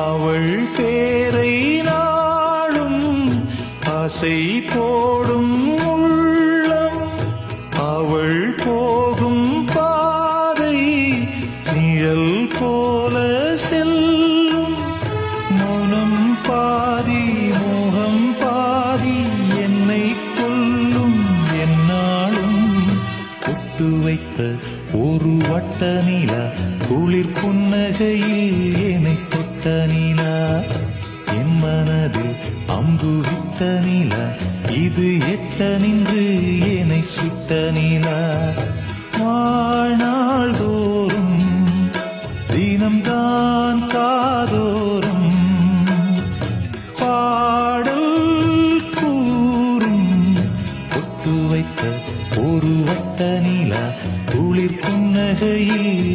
அவள் பேரை நாளும் ஆசை போடும் உள்ளம். அவள் போகும் பாதை நிழல் போல செல்லும். மௌனம் பாதி மோகம் பாதி என்னை கொல்லும் என்னாலும். ஒட்டு வைத்த ஒரு வட்ட நிலா குளிர் புன்னகையில் என்னை தொட்ட நிலா. என் மனதில் அம்பு விட்ட நிலா இது எட்ட நின்று என்னை சுட்ட நிலா. வாழ்நாள் தோறும் தினம்தான் காதோறும் பாடல் கூறும். ஒட்டு வைத்த ஒரு வட்ட நிலா குளிர் புன்னகையில்